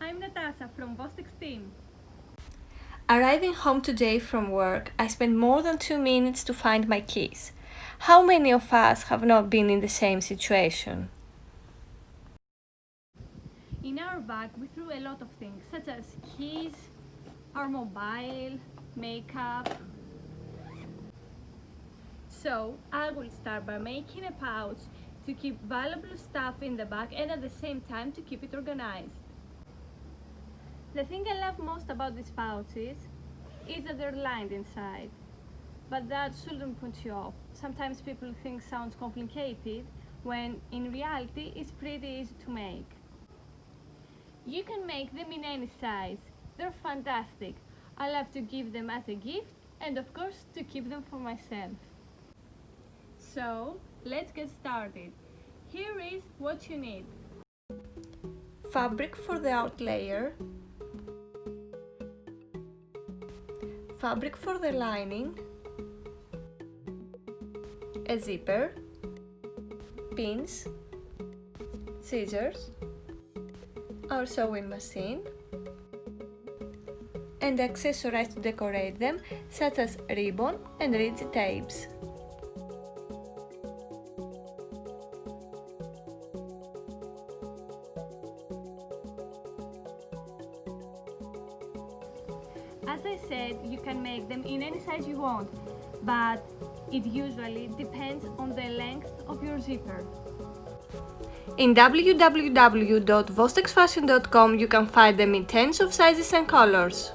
I'm Natasha from Vostex team. Arriving home today from work, I spent more than 2 minutes to find my keys. How many of us have not been in the same situation? In our bag we threw a lot of things such as keys, our mobile, makeup. So I will start by making a pouch to keep valuable stuff in the bag and at the same time to keep it organized. The thing I love most about these pouches is that they're lined inside. But that shouldn't put you off. Sometimes people think sounds complicated when in reality it's pretty easy to make. You can make them in any size. They're fantastic. I love to give them as a gift and of course to keep them for myself. So let's get started. Here is what you need. Fabric for the out layer, fabric for the lining, a zipper, pins, scissors, our sewing machine, and accessories to decorate them such as ribbon and rigid tapes. As I said, you can make them in any size you want, but it usually depends on the length of your zipper. In www.vostexfashion.com you can find them in tens of sizes and colors.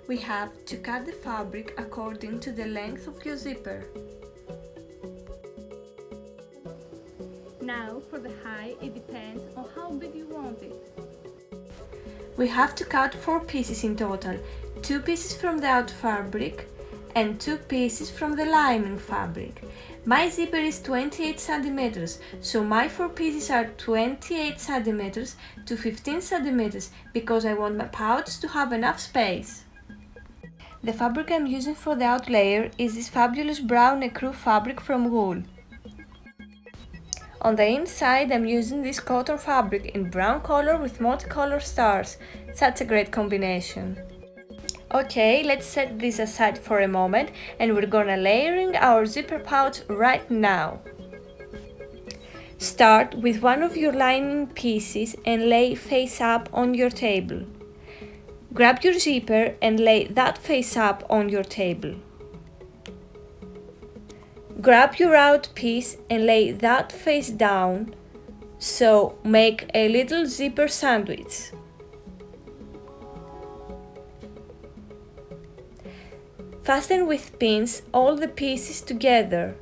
We have to cut the fabric according to the length of your zipper. Now for the height, it depends on how big you want it. We have to cut 4 pieces in total, 2 pieces from the out fabric and 2 pieces from the lining fabric. My zipper is 28 cm, so my 4 pieces are 28 cm to 15 cm because I want my pouch to have enough space. The fabric I'm using for the out layer is this fabulous brown ecru fabric from wool. On the inside I'm using this cotton fabric in brown color with multicolor stars. Such a great combination. Okay, let's set this aside for a moment and we're gonna layering our zipper pouch right now. Start with one of your lining pieces and lay face up on your table. Grab your zipper and lay that face up on your table. Grab your out piece and lay that face down, so make a little zipper sandwich. Fasten with pins all the pieces together,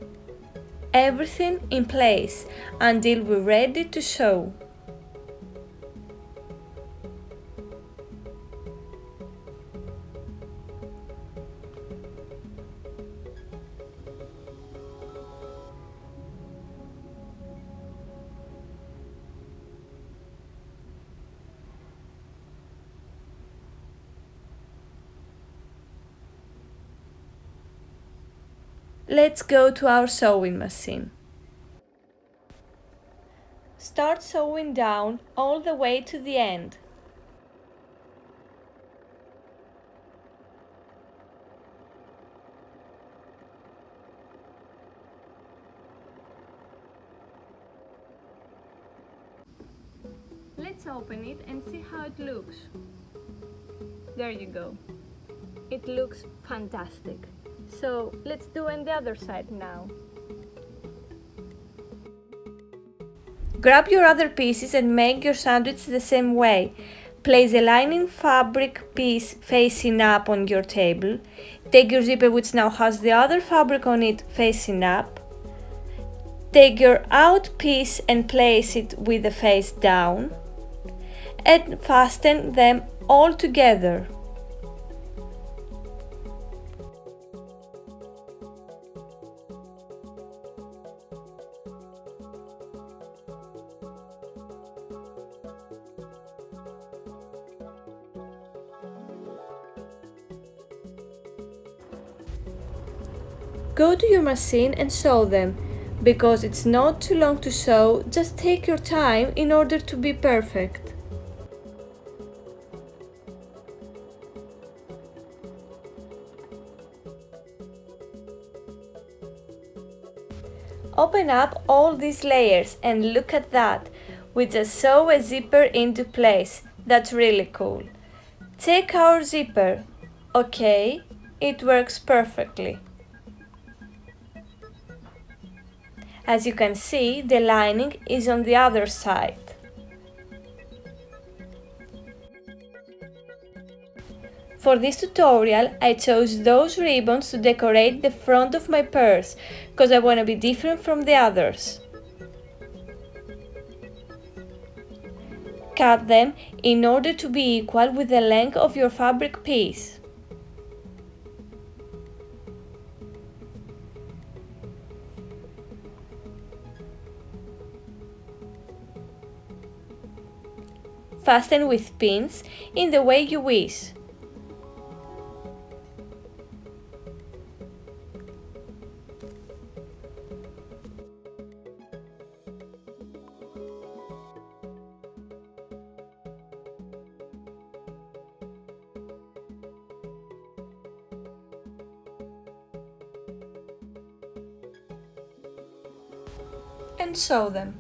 everything in place until we're ready to sew. Let's go to our sewing machine. Start sewing down all the way to the end. Let's open it and see how it looks. There you go. It looks fantastic. So let's do on the other side now. Grab your other pieces and make your sandwich the same way. Place a lining fabric piece facing up on your table. Take your zipper, which now has the other fabric on it, facing up. Take your out piece and place it with the face down. And fasten them all together. Go to your machine and sew them. Because it's not too long to sew, just take your time in order to be perfect. Open up all these layers and look at that. We just sew a zipper into place. That's really cool. Check our zipper. Okay, it works perfectly. As you can see, the lining is on the other side. For this tutorial, I chose those ribbons to decorate the front of my purse, because I want to be different from the others. Cut them in order to be equal with the length of your fabric piece. Fasten with pins in the way you wish. And sew them.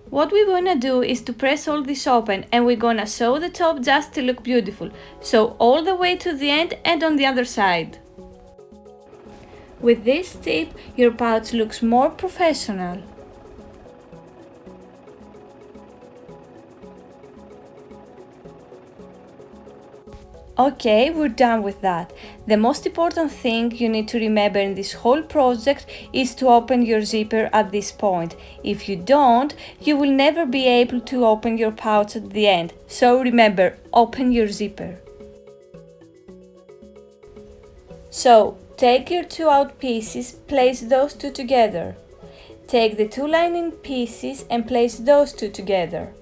What we're gonna do is to press all this open, and we're gonna sew the top just to look beautiful. Sew all the way to the end and on the other side. With this tip, your pouch looks more professional. Okay, we're done with that. The most important thing you need to remember in this whole project is to open your zipper at this point. If you don't, you will never be able to open your pouch at the end. So remember, open your zipper. So, take your two out pieces, place those two together. Take the two lining pieces and place those two together.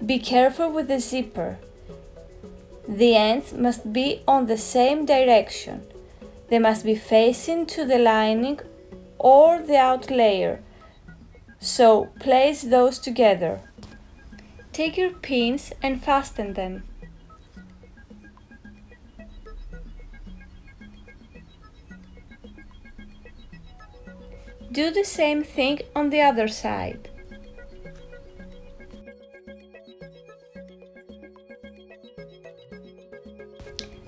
Be careful with the zipper. The ends must be on the same direction. They must be facing to the lining or the out layer. So place those together. Take your pins and fasten them. Do the same thing on the other side.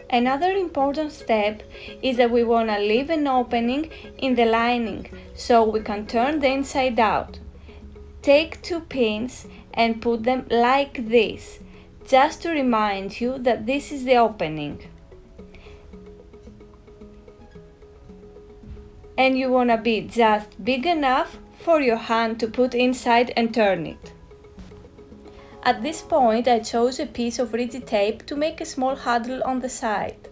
Another important step is that we want to leave an opening in the lining so we can turn the inside out. Take two pins and put them like this, just to remind you that this is the opening. And you want to be just big enough for your hand to put inside and turn it. At this point, I chose a piece of rigid tape to make a small handle on the side.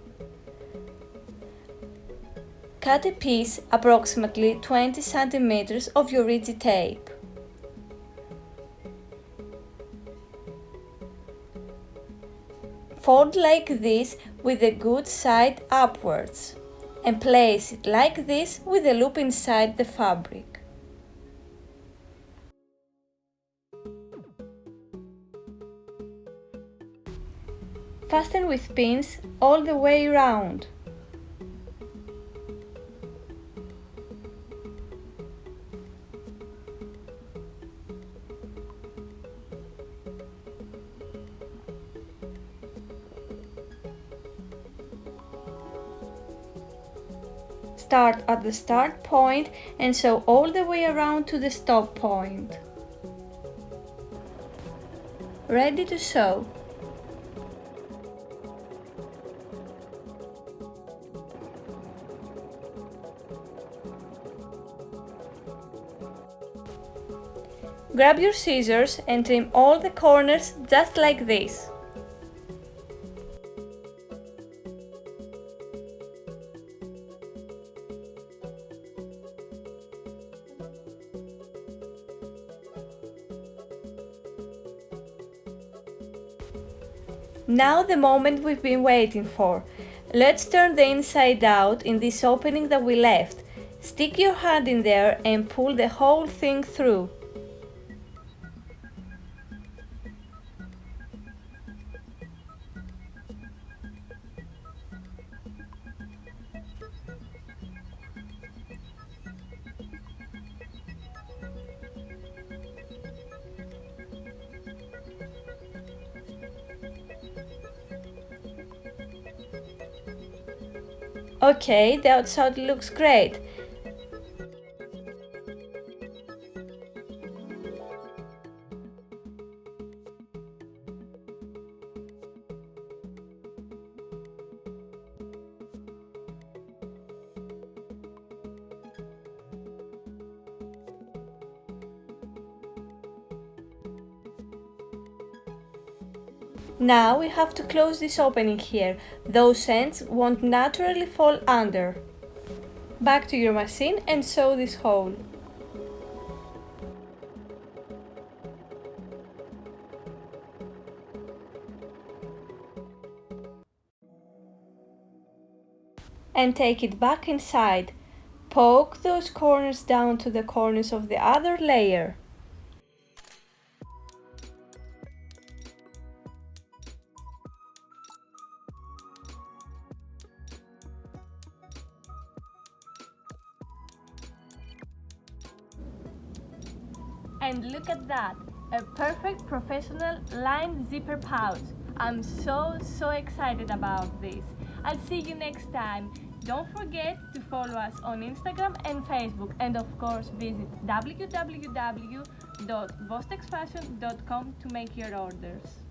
Cut a piece approximately 20 cm of your rigid tape. Fold like this with the good side upwards and place it like this with a loop inside the fabric. Fasten with pins all the way around. Start at the start point and sew all the way around to the stop point. Ready to sew. Grab your scissors and trim all the corners just like this. Now the moment we've been waiting for. Let's turn the inside out in this opening that we left. Stick your hand in there and pull the whole thing through. Okay, the outside looks great. Now we have to close this opening here. Those ends won't naturally fall under. Back to your machine and sew this hole. And take it back inside. Poke those corners down to the corners of the other layer. And look at that, a perfect professional lined zipper pouch. I'm so excited about this. I'll see you next time. Don't forget to follow us on Instagram and Facebook, and of course visit www.vostexfashion.com to make your orders.